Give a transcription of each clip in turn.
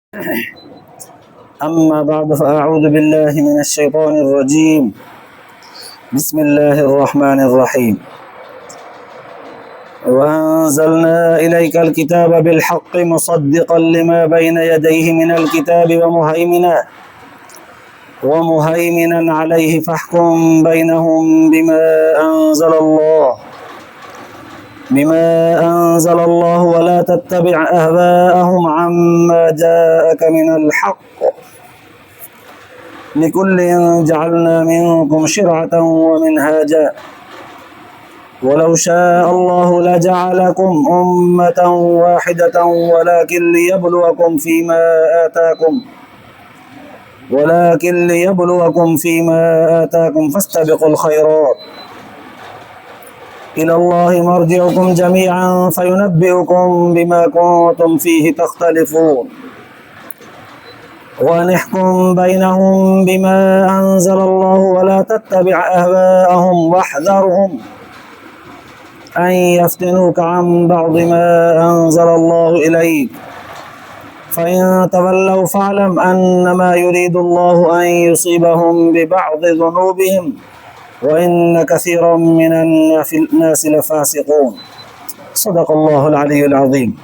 أما بعد فأعوذ بالله من الشيطان الرجيم. بسم الله الرحمن الرحيم. وأنزلنا إليك الكتاب بالحق مصدقا لما بين يديه من الكتاب ومهيمنا عليه فاحكم بينهم بما أنزل الله ولا تتبع أهواءهم عما جاءك من الحق لكل جعلنا منكم شرعة ومنهاجا ولو شاء الله لجعلكم أمة واحدة ولكن ليبلوكم فيما آتاكم فاستبقوا الخيرات إلى الله مرجعكم جميعا فينبئكم بما كنتم فيه تختلفون وأن احكم بينهم بما أنزل الله ولا تتبع أهواءهم واحذرهم أن يفتنوك عن بعض ما أنزل الله إليك فإن تولوا فاعلم أنما يريد الله أن يصيبهم ببعض ذنوبهم وإن كثيرا من الناس لفاسقون. صدق الله العلي العظيم.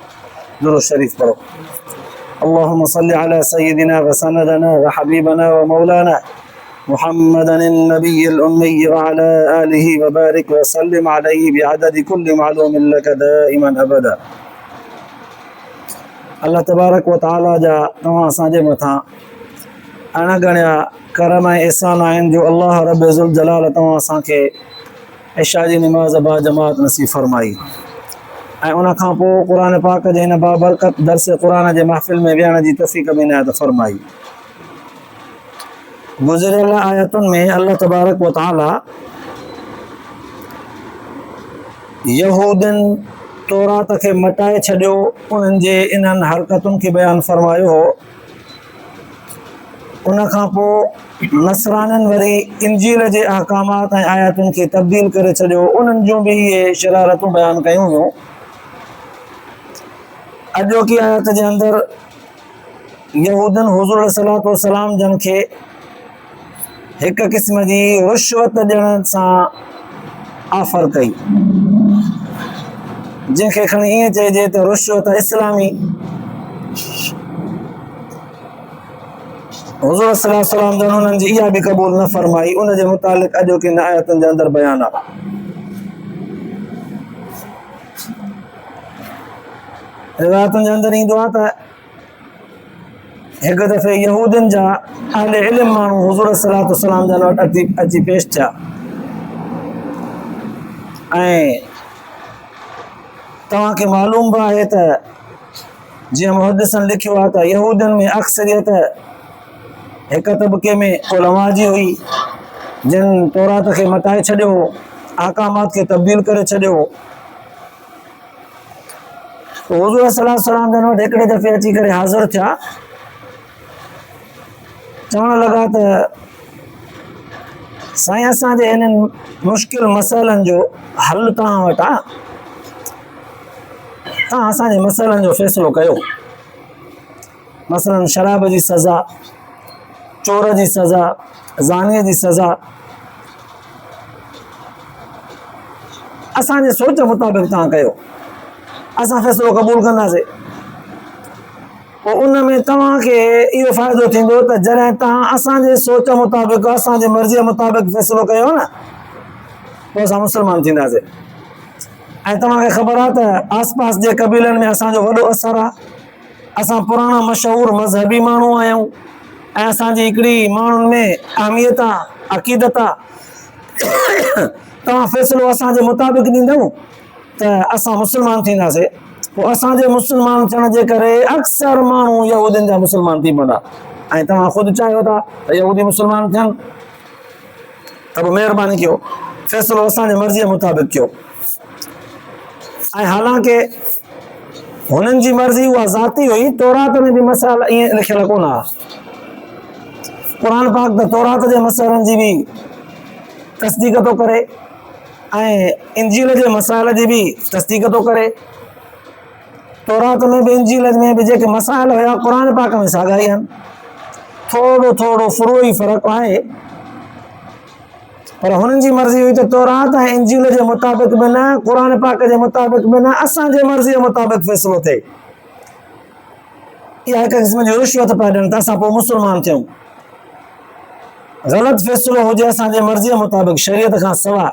درود الشريف پڑھو. اللهم صل على سيدنا وسندنا وحبيبنا ومولانا محمدا النبي الأمي وعلى آله وبارك وسلم عليه بعدد كل معلوم لك دائما أبدا. اللہ تبارک و تعالی جا تمام असांजे मथां अणगणिया करम ऐं एहसान आहिनि जो अल्लाह रब ज़ुल जलाल तव्हां असांखे इशा जी निमाज़ बा जमात नसीब फरमाई ऐं उन खां पोइ क़ुर पाक जे हिन बाबरकत दर्स क़ुर जे महफ़िल में विहण जी तौफ़ीक़ बि इनायत फरमाई। गुज़िरियल आयतुनि में अल्लाह तबारक व तआला यहूदिन तौरात खे मटाए छॾियो, उन्हनि जे इन्हनि हरकतुनि खे बयानु फरमायो हो। उन खां पोइ नसराननि वरी इंजील जे अहकामात ऐं आयतुनि खे तब्दील करे छॾियो, उन्हनि जूं बि इहे शरारतूं बयानु कयूं हुयूं। अॼोकी आयत जे अंदरि यहूदन हुज़ूर सलातो सलाम जन खे हिक क़िस्म जी रुश्वत ॾियण सां ऑफर कई, जंहिंखे खणी ईअं चइजे त रुश्वत इस्लामी। हुज़ूर सलातो सलाम जन हुननि जी इहा बि क़बूल न फरमाई। उन जे मुतालिक़ अॼोकी आयतुनि जे अंदरि बयान आहे। रिवायतुनि जे अंदरि ईंदो आहे त हिकु दफ़े यहूदिन जा अहले इल्म माण्हू हुज़ूर सलातो सलाम जन वटि अची पेश थिया ऐं तव्हांखे मालूम बि आहे त जीअं मुहद्दिसनि लिखियो आहे त यहूदिन में अक्सरियत हिक तबके में उलमा जी हुई जिन तौरात खे मटाए छॾियो, अहकामात खे तब्दील करे छॾियो। हुज़ूर सलातो सलाम जन वटि हिकिड़े दफ़े अची करे हाज़िर थिया, चवण लॻा त साईं असांजे इन्हनि मुश्किल मसइलनि जो हल तव्हां वटि आहे, तव्हां असांजे मसइलनि जो फ़ैसिलो कयो। मसलन शराब जी सज़ा, चोर जी सज़ा, ज़ानीअ जी सज़ा, असांजे सोच मुताबिक़ तव्हां कयो, असां फ़ैसिलो क़बूल कंदासीं। पोइ उन में तव्हांखे इहो फ़ाइदो थींदो त जॾहिं तव्हां असांजे सोच मुताबिक़, असांजे मर्ज़ीअ मुताबिक़ फ़ैसिलो कयो न, पोइ असां मुस्लमान थींदासीं। ऐं तव्हांखे ख़बर आहे त आस पास जे क़बीलनि में असांजो वॾो असरु आहे। असां पुराणा मशहूरु मज़हबी माण्हू आहियूं ऐं असांजी हिकिड़ी माण्हुनि में अहमियत आहे, अक़ीदत आहे। तव्हां फ़ैसिलो असांजे मुताबिक़ ॾींदव त असां मुस्लमान थींदासीं। पोइ असांजे मुस्लमान थियण जे करे अक्सर माण्हू यहूदियुनि जा मुस्लमान थी पवंदा ऐं तव्हां ख़ुदि चाहियो था त यहूदी मुस्लमान थियनि, त पोइ महिरबानी कयो फ़ैसिलो असांजे मर्ज़ीअ मुताबिक़ कयो। ऐं हालांकि हुननि जी मर्ज़ी उहा ज़ाती हुई, तौरात में बि मसाइला ईअं लिखियल कोन आहे। क़ुर पाक त तौरात जे मसइलनि जी बि तस्दीक थो करे ऐं इंजील जे मसाइल जी बि तस्दीक थो करे। तौरात में भी इंजील में भी जेके मसाइल हुया क़ुर पाक में साॻा ई आहिनि। थोरो थोरो फुरोई फ़र्क़ु आहे, पर हुननि जी मर्ज़ी हुई त तौरात ऐं इंजील जे मुताबिक़ बि न, क़ुर पाक जे मुताबिक़ बि न, असांजे मर्ज़ी जे मुताबिक़ फ़ैसिलो थिए। इहा हिकु क़िस्म जी रिश्वत पिया ॾियनि त असां पोइ मुस्लमान थियूं। ग़लति फ़ैसिलो हुजे असांजे मर्ज़ी जे मुताबिक़, शरीयत खां सवाइ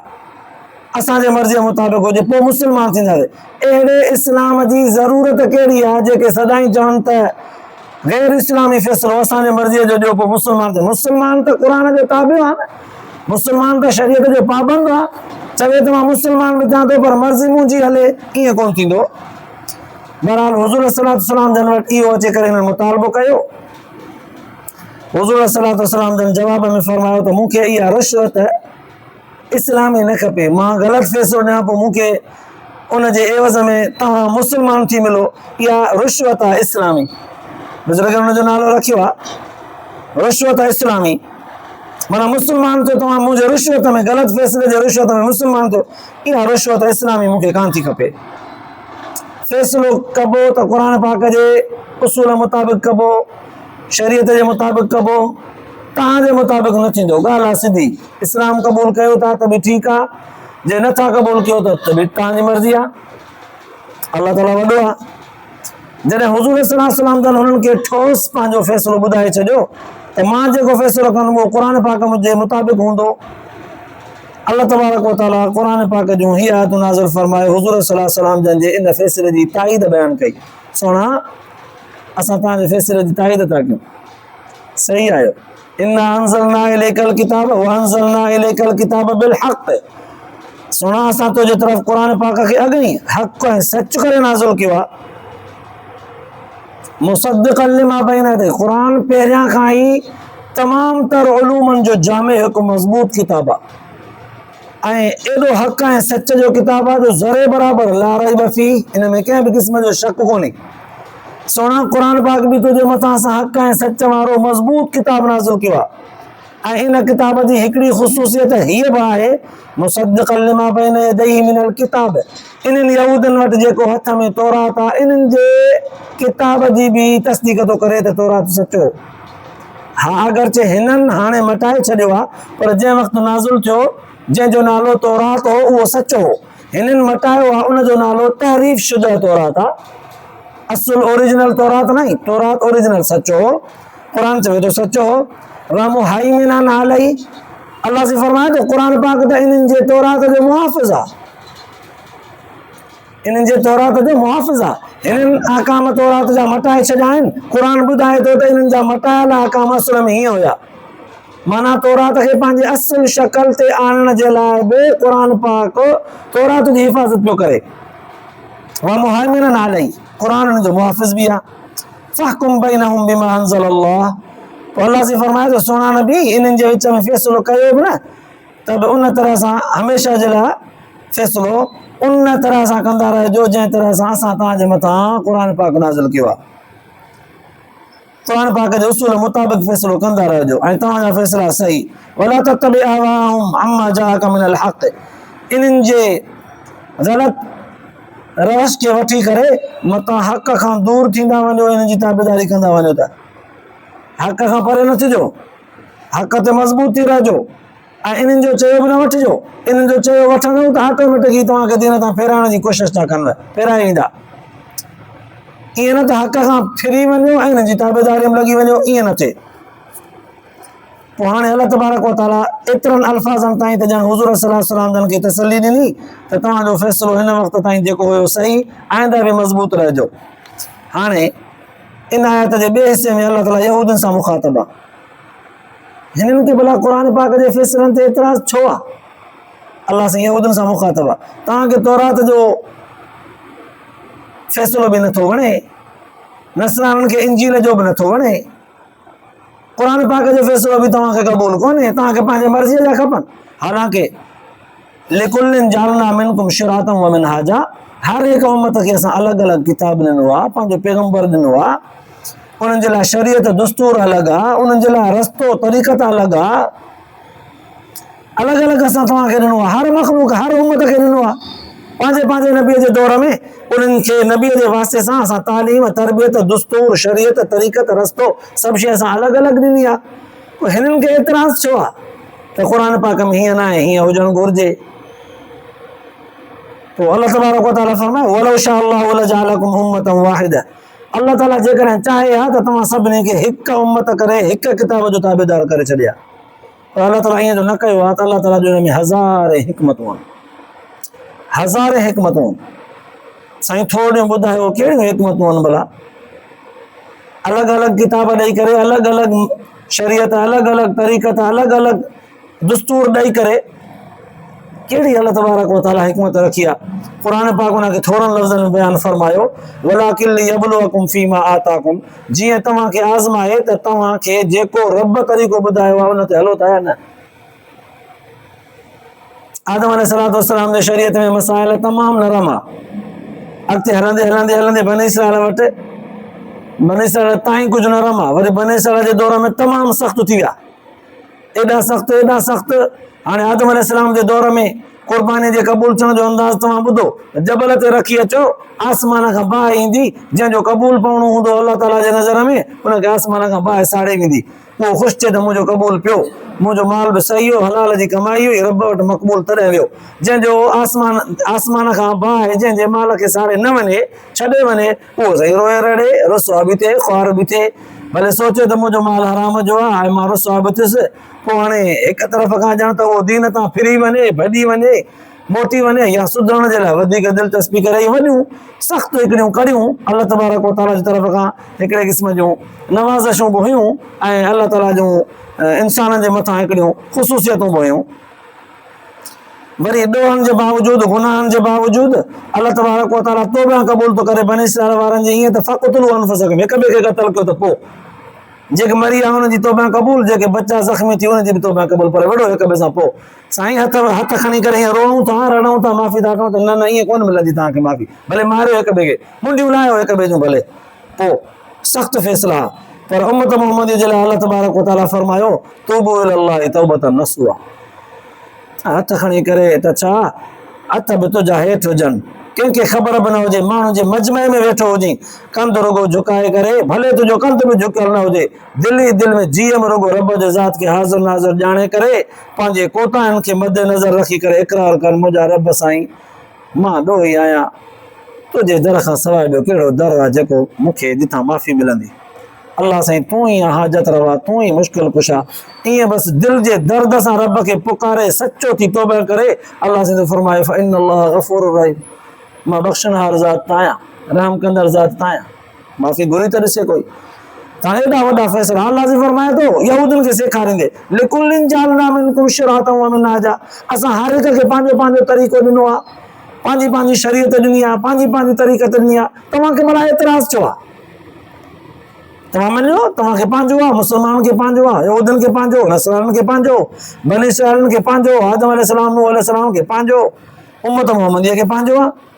असांजे मर्ज़ी जे मुताबिक़ हुजे, पोइ मुस्लमान थींदासीं। अहिड़े इस्लाम जी ज़रूरत कहिड़ी आहे जेके सदाईं चवनि त गैर इस्लामी फ़ैसिलो असांजे मर्ज़ीअ जो ॾियो पोइ मुस्लमान थिए। मुस्लमान त क़ुर जो ताबियो आहे न, मुस्लमान त शरीयत जो पाबंद आहे। चवे त मां मुस्लमान बि थियां थो पर मर्ज़ी मुंहिंजी हले, ईअं कोन थींदो। बहरहाल हुज़ूर सल्लल्लाहु अलैहि वसल्लम जन वटि इहो अची करे हिननि मुतालबो कयो। हुज़ूर सल्लल्लाहु अलैहि वसल्लम जन जवाब में फरमायो त मूंखे इहा रिश्वत इस्लामी न खपे। मां ग़लति फ़ैसिलो ॾियां पोइ मूंखे उन जे एवज़ में तव्हां मुस्लमान थी मिलो, इहा रिश्वत आहे इस्लामी। बुज़ुर्ग हुनजो नालो रखियो आहे रिश्वत इस्लामी, माना मुस्लमान थियो तव्हां मुंहिंजे रिश्वत में, ग़लति फ़ैसिले जे रिश्वत में मुस्लमान थियो, इहा रिश्वत इस्लामी मूंखे कान थी खपे। फ़ैसिलो कबो त क़ुर पाक जे उसूल मुताबिक़ कबो, शरीयत जे मुताबिक़ कबो, तव्हांजे मुताबिक़ न थींदो। ॻाल्हि आहे सिधी। इस्लाम क़बूल कयो था त बि ठीकु आहे, जे नथा क़बूल कयो त बि तव्हांजी मर्ज़ी आहे। अलाह ताला वॾो आहे। जॾहिं हुज़ूर सल्लल्लाहु अलैहि वसल्लम जन हुननि खे ठोस पंहिंजो फ़ैसिलो ॿुधाए छॾियो त मां जेको फ़ैसिलो कंदुमि उहो क़ुर पाक जे मुताबिक़ हूंदो। अल्लाह तबारक व तआला क़ुर पाक जूं हीअ आयतूं नाज़िल फरमाए हुज़ूर सल्लल्लाहु अलैहि वसल्लम जन जे इन फ़ैसिले जी ताईद बयानु कई। सोना असां तव्हांजे फ़ैसिले जी ताईद था कयूं, सही आहियो। इन्ना अंज़लना इलैकल किताब व अंज़लना इलैकल किताब बिल हक़। सोना असां तुंहिंजे तरफ़ क़ुर पाक खे अॻई हक़ ऐं सच करे नाज़िल कयो आहे। मुसद्दिक़न लिमा बैन यदैहि, क़ुर पहिरियां खां ई तमामु तर उलूमनि जो जामे हिकु मज़बूत किताब आहे ऐं एॾो हक़ ऐं सच जो किताब आहे जो ज़रे बराबरि ला रैब फ़ीह, इन में कंहिं बि क़िस्म जो शक कोन्हे। सोना क़ुर पाक बि तुंहिंजे मथां असां हक़ ऐं सच वारो मज़बूत किताब नाज़िल कयो आहे। ऐं इन किताब जी हिकिड़ी ख़ुसूसियत हीअ बि आहे मुसद्दिक़न लिमा बैन यदैहि मिनल किताब, इन्हनि यहूदनि वटि जेको हथ में तौरात आहे इन्हनि जे किताब जी बि तस्दीक़ थो करे त तौरात सचो। हा अगरचे हिननि हाणे मटाए छॾियो आहे, पर जंहिं वक़्तु नाज़िल थियो जंहिंजो नालो तौरात हो उहो सचो हो। हिननि मटायो आहे, उनजो नालो तहरीफ शुदा तौरात आहे। असुल ओरिजिनल तौरात नहीं, तौरात ओरिजिनल सचो हो। क़ुर चवे तो सचो हो। मुहाइमिनन अलैहि, अल्लाह से फरमाए तो क़ुर पाक त इन्हनि जे तौरात जो मुहाफ़िज़ आहे, इन्हनि जे तौरात जो मुहाफ़िज़ आहे। हिननि अहकाम तौरात जा मटाए छॾिया आहिनि। क़ुर ॿुधाए थो त इन्हनि जा मटायल अहकाम असुल में हीअं हुया। माना तौरात खे पंहिंजे असुल शक्ल ते आणण जे लाइ बि क़ुर पाक तौरात जी हिफ़ाज़त पियो करे। मुहाइमिनन अलैहि, क़ुर हिन जो मुहाफ़िज़ बि आहे। फ़हकुम बैनहुम बिमा अंज़लल्लाह, तो अल्लाह से फरमाए तो सोना नबी इन्हनि जे विच में फ़ैसिलो कयो बि न त बि उन तरह सां हमेशह जे लाइ फ़ैसिलो उन तरह सां कंदा रहिजो जंहिं तरह सां असां तव्हांजे मथां क़ुर पाक नाज़िल कयो आहे। क़ुर पाक जे उसूल मुताबिक़ फ़ैसिलो कंदा रहिजो ऐं तव्हांजा फ़ैसिला सही। वला तत्तबि अहवाअहुम अम्मा जाअक मिनल हक़, इन्हनि जे ग़लति रवश खे वठी करे मतां हक़ खां दूर थींदा वञो, हिन जी ताबेदारी कंदा वञो था। हक़ खां परे न थिजो, हक़ ते मज़बूत थी रहिजो ऐं इन्हनि जो चयो बि न वठिजो। इन्हनि जो चयो वठंदव त ऑटोमेटिकली तव्हांखे दीन तां फेराइण जी कोशिशि था कनि, फेराए ईंदा। ईअं न त हक़ खां फिरी वञो ऐं हिन जी ताबेदारी में लॻी वञो, ईअं न थिए। पोइ हाणे अल्लाह तबारक व तआला एतिरनि अल्फाज़नि ताईं त ॼण हुज़ूर सल्लल्लाहु अलैहि वसल्लम खे तसल्ली ॾिनी त तव्हांजो फ़ैसिलो हिन वक़्त ताईं जेको हुयो सही, आइंदा बि मज़बूत रहिजो। हाणे इन आयत जे ॿिए हिसे में अल्लाह ताला यहूदनि सां मुखातिब आहे। हिननि खे भला क़ुर पाक जे फ़ैसिलनि ते एतिराज़ छो आहे? अल्लाह सां यहूदनि सां मुखातिब आहे। तव्हांखे तौरात जो फ़ैसिलो बि नथो वणे, नसराननि खे इंजील जो बि नथो वणे, क़ुर पाक जो फ़ैसिलो बि तव्हांखे क़बूल कोन्हे, तव्हांखे पंहिंजे मर्ज़ीअ जा खपनि। हालांकि लिकुल्लिन जअलना मिनकुम शिरातम व मिनहाजा, हर हिकु उम्मत खे असां अलॻि अलॻि किताब ॾिनो आहे, पंहिंजो पैगम्बर ॾिनो आहे। उन्हनि जे लाइ शरीयत दस्तूर अलॻि आहे, उन्हनि जे लाइ रस्तो तरीक़त अलॻि आहे। अलॻि अलॻि असां तव्हांखे ॾिनो आहे, हर मख़लूक हर उम्मत खे ॾिनो आहे। पंहिंजे पंहिंजे नबीअ जे दौर में उन्हनि खे नबीअ जे वास्ते सां असां तालीम, तरबियत, दुस्तूर, शरीयत, तरीक़त, रस्तो सभु शइ असां अलॻि अलॻि ॾिनी आहे। पोइ हिननि खे एतिराज़ छो आहे त क़ुर पाक में हीअं न आहे, हीअं हुजणु घुरिजे। पोइ अलाह तबारक व तआला फरमाए वलौ शा अल्लाहु लजअलकुम उम्मतन वाहिदा, अल्लाह ताला जेकॾहिं चाहे हा त तव्हां सभिनी खे हिकु उम्मत करे हिकु किताब जो ताबेदार करे छॾिया। पर अल्लाह ताला ईअं जो न कयो आहे त अल्लाह ताला जो हिन में हज़ारे हिकमतूं आहिनि, हज़ारे हिकमतूं आहिनि। साईं थोरियूं ॿुधायो कहिड़ियूं हिकमतूं आहिनि भला? अलॻि अलॻि किताब ॾेई करे, अलॻि अलॻि शरीयत, अलॻि अलॻि तरीक़त, अलॻि अलॻि दुस्तूर ॾेई करे कहिड़ी अल्लाह तबारक व तआला हिकमत रखी आहे। क़ुर पाक उनखे थोरनि लफ़्ज़नि में बयानु फरमायो वलाकिन लियब्लुवकुम फीमा आताकुम, जीअं तव्हांखे आज़माए त तव्हांखे जेको रब तरीक़ो ॿुधायो आहे उन ते हलो था या न। आदम अलैहिस्सलाम जे शरीयत में मसाइल तमामु नरम आहे। अॻिते हलंदे हलंदे हलंदे बनी इसराइल वटि, बनी इसराइल ताईं कुझु नरम आहे, वरी बनी इसराइल जे दौर में तमामु सख़्तु थी विया, एॾा सख़्तु। हाणे आदम अलैहिस्सलाम जे दौर में क़ुर्बानी जे क़बूल थियण जो अंदाज़ तव्हां ॿुधो, जबल ते रखी अचो, आसमान खां बाहि ईंदी, जंहिंजो क़बूल पवणो हूंदो अल्लाह ताला जे नज़र में उनखे आसमान खां बाहि साड़े वेंदी। उहो ख़ुशि थिए त मुंहिंजो क़बूल पियो, मुंहिंजो माल बि सही हो, हलाल जी कमाई हुई, रब वटि मक़बूल तॾहिं वियो। जंहिंजो आसमान खां बाहि जंहिंजे माल खे साड़े न वञे, छॾे वञे, उहो सही रोए रड़े, रुसवा बि थिए, ख़्वार बि थिए, भले सोचे त मुंहिंजो माल हराम जो आहे, मां रुसवा बि थियुसि। पोइ हाणे हिकु तरफ़ खां ॼण त उहो दीन तां फिरी वञे, भॼी वञे, मोटी वञे, या सुधरण जे लाइ वधीक दिलचस्पी करे वञूं, सख़्तु हिकिड़ियूं करियूं अल्लाह तबारक व तआला जी तरफ़ खां हिकिड़े क़िस्म जूं नवाज़शूं बि हुयूं ऐं अल्लाह ताला जूं इंसाननि जे मथां हिकिड़ियूं ख़ुसूसियतूं बि हुयूं। वरी ॾोहनि जे बावजूदि, गुनाहनि जे बावजूदि अल्लाह तबारक व तआला तौबा क़बूल थो करे। बनी इसराइल वारनि जी ईअं त फ़क़्तुलू अनफुसकुम, हिक ॿिए खे क़त्ल कयो त पोइ जेके मरी विया हुननि जी तौबा क़बूल, जेके बचा ज़ख़्मी थी हुननि जी बि तौबा क़बूल, पर विढ़ो हिक ॿिए सां पोइ साईं हथ खणी करे हीअं रोऊं था, रड़ूं था, माफ़ी था कयूं त न न ईअं कोन मिलंदी तव्हांखे माफ़ी, भले मारियो हिक ॿिए खे, मुंडियूं लाहियो हिक ॿिए जूं, भले पोइ सख़्तु फ़ैसिला। पर उम्मत मुहम्मदी जे लाइ अल्लाह तबारक व तआला फरमायो तूबू इलल्लाहि तौबतन नसूहा, हथ खणी करे त छा हथ बि तुंहिंजा हेठि हुजनि, कंहिंखे ख़बर बि न हुजे, माण्हू जे मजमे में वेठो हुजे, कंध रुगो झुकाए करे, भले तुंहिंजो कंध बि झुकियल न हुजे, दिलि ई दिलि में जीअं रुगो रब जे ज़ात खे हाज़िर नाज़िर ॼाणे करे, पंहिंजे कोताहिनि खे मदे नज़र रखी करे इक़रार कर मुंहिंजा रब साईं मां ॾोही आहियां, तुंहिंजे दर खां सवाइ ॿियो कहिड़ो दर आहे जेको मूंखे जिथां माफ़ी मिलंदी। अल्लाह साईं तूं ई हाजत रवा, तूं ई मुश्किल कुशा। ईअं बसि दिलि जे दर्द सां रब खे पुकारे सचो थी तौबा करे, अल्लाह साईं फरमाए फ़इन्नल्लाह गफ़ूरुर रहीम, मां बख़्शनहार ज़ात आहियां, रहम कंदड़ ज़ात आहियां, माफ़ी घुरी त ॾिसे कोई। तव्हां एॾा वॾा फ़ैसिला अल्लाह जी फरमाए थो यहूदियुनि खे सेखारींदे लिकुल्लिन जअलना मिनकुम शिरअतन व मिनहाजा, असां हर हिक खे पंहिंजो पंहिंजो तरीक़ो ॾिनो आहे, पंहिंजी पंहिंजी शरीयत ॾिनी आहे, पंहिंजी पंहिंजी तरीक़त ॾिनी आहे, तव्हांखे भला एतिराज़ छो आहे? तव्हां मञो तव्हांखे पंहिंजो आहे, मुस्लमाननि खे पंहिंजो आहे, यहूदियुनि खे पंहिंजो, नसराननि खे पंहिंजो, बनी इसराइल खे पंहिंजो, आदम अलैहिस्सलाम, नूह अलैहिस्सलाम खे पंहिंजो, उम्मत मुहम्मदीअ खे पंहिंजो आहे।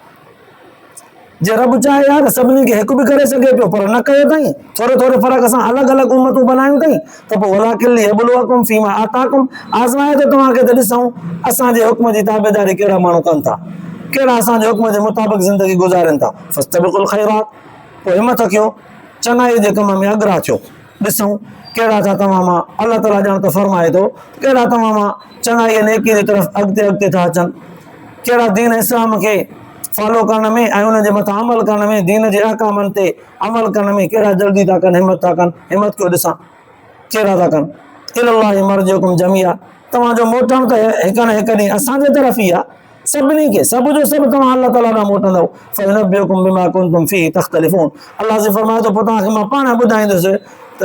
जे रब चाहे यार सभिनी खे हिकु बि करे सघे पियो, पर न कयो अथई, थोरे थोरे फ़र्क़ सां अलॻि अलॻि उम्मतूं बनायूं अथई, त पोइ वलाकिन लियब्लुवकुम फीमा आताकुम, आज़माए त तव्हांखे त ॾिसूं असांजे हुक्म जी ताबेदारी कहिड़ा माण्हू कनि था, कहिड़ा असांजे हुक्म जे मुताबिक़ ज़िंदगी गुज़ारनि था। फस्तबिकुल ख़ैरात, पोइ हिमत कयो, चङाई जे कम में अग्रा थियो, ॾिसूं कहिड़ा था तव्हां मां, अल्लाह ताला ॼण त फरमाए थो कहिड़ा तव्हां मां चङाई नेकी जी तरफ़ अॻिते अॻिते था अचनि, कहिड़ा दीन इस्लाम खे फॉलो करण में ऐं उन जे मथां अमल करण में, दीन जे अहकामनि ते अमल करण में कहिड़ा जल्दी था कनि, हिमत था कनि। हिमत कयो ॾिसां कहिड़ा था कनि। इलल्लाहि मर्जिउकुम जमीआ, तव्हांजो मोटणु त हिकु न हिकु ॾींहुं असांजे तरफ़ ई आहे, सभिनी खे सभु जो सभु तव्हां अल्लाह ताला ॾांहुं मोटंदव। फयुनब्बिउकुम बिमा कुंतुम फीहि तख़्तलिफ़ून, अल्लाह जी फरमाए थो पोइ तव्हांखे मां पाण ॿुधाईंदुसि त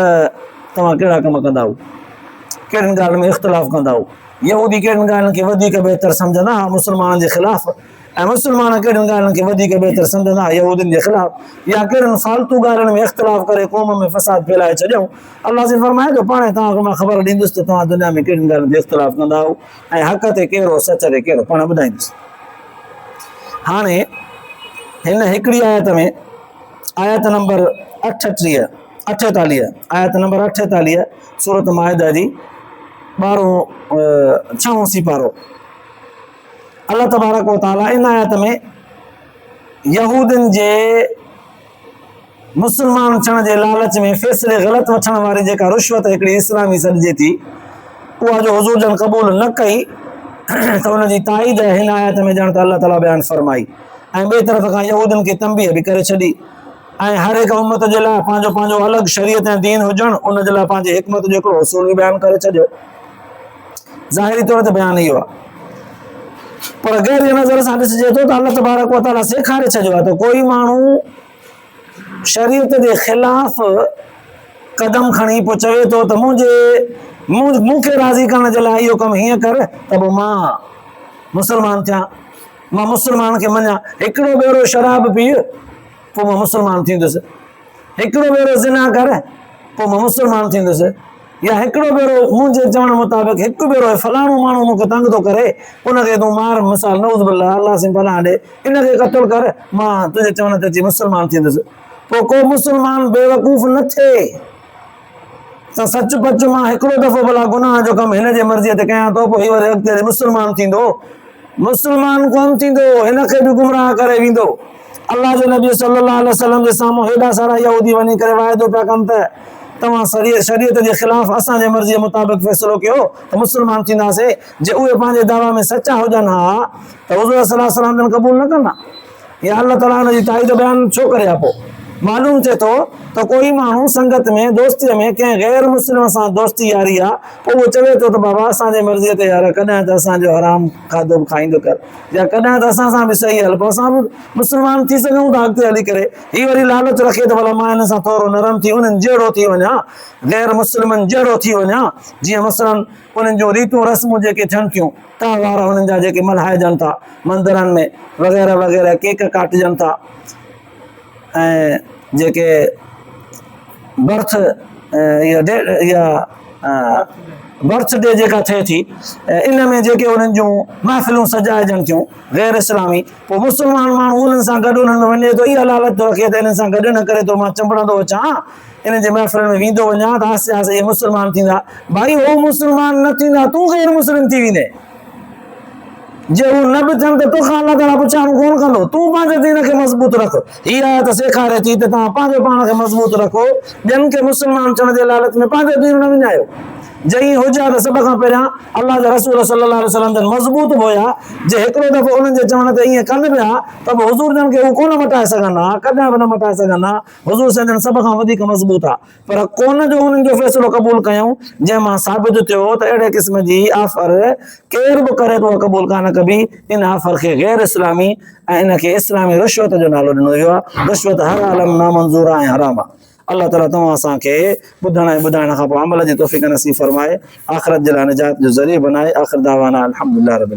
तव्हां कहिड़ा कम कंदा आहियो, कहिड़ियुनि ॻाल्हियुनि में इख़्तिलाफ़ कंदा आहियो। यहूदी कहिड़ियुनि ॻाल्हियुनि खे वधीक बहितर सम्झंदा मुस्लमाननि जे ख़िलाफ़, ऐं मुस्लमान कहिड़ियुनि ॻाल्हियुनि खे वधीक बहितर सम्झंदा यहूदियुनि जे ख़िलाफ़, या कहिड़ियुनि फालतू ॻाल्हियुनि में इख़्तिलाफ़ करे क़ौम में फ़साद फैलाए छॾियऊं। अल्लाह जी फरमाए थो पाणे तव्हांखे मां ख़बर ॾींदुसि त तव्हां दुनिया में कहिड़ियुनि ॻाल्हियुनि ते इख़्तिलाफ़ कंदा आहियो ऐं हक़ ते कहिड़ो, सच ते कहिड़ो, पाण ॿुधाईंदुसि। हाणे हिन हिकिड़ी आयत में, आयत नंबर 48, आयत नंबर 48 सूरत माइदा जी 6 सिपारो, अल्लाह तबारक व तआला इन आयत में यहूदन जे मुसलमान थियण जे लालच में फ़ैसिले ग़लति वठण वारी जेका रुश्वत हिकिड़ी इस्लामी सॾिजे थी उहा जो हुज़ूर जन क़बूल न कई त उनजी ताईद हिन आयत में ॼण त अल्लाह ताला बयानु फरमाई ऐं ॿिए तरफ़ खां यहूदन खे तंबीह बि करे छॾी ऐं हर हिकु उम्मत जे लाइ पंहिंजो पंहिंजो अलॻि शरीयत ऐं दीन हुजणु उन जे लाइ पंहिंजे हिकमत जो हिकिड़ो उसूल बि बयानु करे छॾियो। ज़ाहिरी तौर ते बयानु इहो आहे, पर गहरी नज़र सां ॾिसिजे थो त अल्लाह तबारक व तआला सेखारे छॾियो आहे त कोई माण्हू शरीयत जे ख़िलाफ़ कदम खणी पोइ चवे थो त मूंखे राज़ी करण जे लाइ इहो कमु हीअं कर त पोइ मां मुस्लमान थियां, मां मुस्लमान खे मञां। हिकिड़ो भेरो शराब पीउ पोइ मां मुस्लमान थींदुसि, हिकिड़ो भेरो ज़िना कर पोइ मां मुस्लमान थींदुसि, या हिकिड़ो भेरो मुंहिंजे चवण मुताबिक़ हिकु भेरो फलाणो माण्हू मूंखे तंग थो करे उनखे तूं मार, मिसाल नऊज़ बिल्लाह अल्लाह से पनाह ॾे, इनखे क़त्ल कर, मां तुंहिंजे चवण ते अची मुस्लमान थींदुसि। पोइ को मुस्लमान बेवकूफ़ न थिए त सच पच मां हिकिड़ो दफ़ो भला गुनाह जो कमु हिन जे मर्ज़ीअ ते कयां थो पोइ हीउ वरी अॻिते मुस्लमान थींदो, मुस्लमान कोन थींदो, हिनखे बि गुमराह करे वेंदो। अल्लाह जे नबी सल्लल्लाहु अलैहि वसल्लम जे साम्हूं हेॾा सारा यहूदी वञी करे वाइदो पिया कनि त तव्हां शरीयत जे ख़िलाफ़ असांजे मर्ज़ीअ मुताबिक़ फ़ैसिलो कयो त मुस्लमान थींदासीं। जे उहे पंहिंजे दावा में सचा हुजनि हा त हुज़ूर सल्लल्लाहु अलैहि वसल्लम क़बूल न कंदा, या अल्लाह ताला हुनजी ताईद बयानु छो करे आहे? पोइ मालूम थिए थो त कोई माण्हू संगत में दोस्तीअ में कंहिं गैर मुस्लिम सां दोस्ती यारी आहे पोइ उहो चवे थो त बाबा असांजे मर्ज़ीअ ते यार कॾहिं त असांजो हराम खाधो बि खाईंदो कर, या कॾहिं त असां सां बि सही हल, पोइ असां बि मुस्लमान थी सघूं था अॻिते हली करे। हीअ वरी लालच रखे त भला मां हिन सां थोरो नरम थी उन्हनि जहिड़ो थी वञा, गैर मुस्लिमनि जहिड़ो थी वञा, जीअं मसलन उन्हनि जो रीतियूं रस्मूं जेके थियनि थियूं त्योहार उन्हनि जा जेके मल्हाइजनि था मंदरनि में वग़ैरह वग़ैरह, केक काटजनि था, ऐं जेके बर्थ बर्थडे जेका थिए थी इन में जेके उन्हनि जूं महफ़िलूं सजाइजनि थियूं गैर इस्लामी, पोइ मुस्लमान माण्हू उन्हनि सां गॾु उन्हनि में वञे थो, इहा लालच थो रखे त इन्हनि सां गॾु न करे थो मां चंबड़ंदो अचां, इन जे महफ़िल में वेंदो वञा त आहिस्ते आहिस्ते इहे मुस्लमान थींदा। भाई हो मुस्लमान न थींदा, तूं गैर मुस्लिम थी वेंदे। जे हू न बि थियनि त तोखां अल्लाह ताला पुछाणो कोन कंदो, तूं पंहिंजे दीन खे मज़बूत रख। हीअ आयत सेखारे थी त तव्हां पंहिंजे पाण खे मज़बूत रखो, ॿियनि खे मुस्लमान थियण जे लालच में पंहिंजो दीन न विञायो। जंहिं हुजा त सभ खां पहिरियां अल्लाह जा रसूल सल्लल्लाहु अलैहि वसल्लम जन मज़बूत बि हुया, जे हिकिड़ो दफ़ो उन्हनि जे चवण ते ईअं कनि पिया त पोइ हुज़ूर जन खे हू कोन मटाए सघंदा, कॾहिं बि न मटाए सघंदा। हुज़ूर जन सभ खां वधीक मज़बूत आहे, पर कोन जो उन्हनि जो फ़ैसिलो क़बूल कयूं जंहिं मां साबित थियो त अहिड़े क़िस्म जी आफ़र केर बि करे थो क़बूल कान कबी। इन आफ़र खे गैर इस्लामी ऐं इनखे इस्लामी रिश्वत जो नालो ॾिनो वियो आहे। रिश्वत हर आलम नामंज़ूर ऐं हराम आहे। अल्लाह ताला तव्हां असांखे ॿुधण ऐं ॿुधाइण खां पोइ अमल जी तौफ़ीक़ नसीब फरमाए, आख़िरत जे लाइ निजात जो ज़रियो बनाए। आख़िर दावाना अल्हम्दुलिल्लाह रब्बिल आलमीन।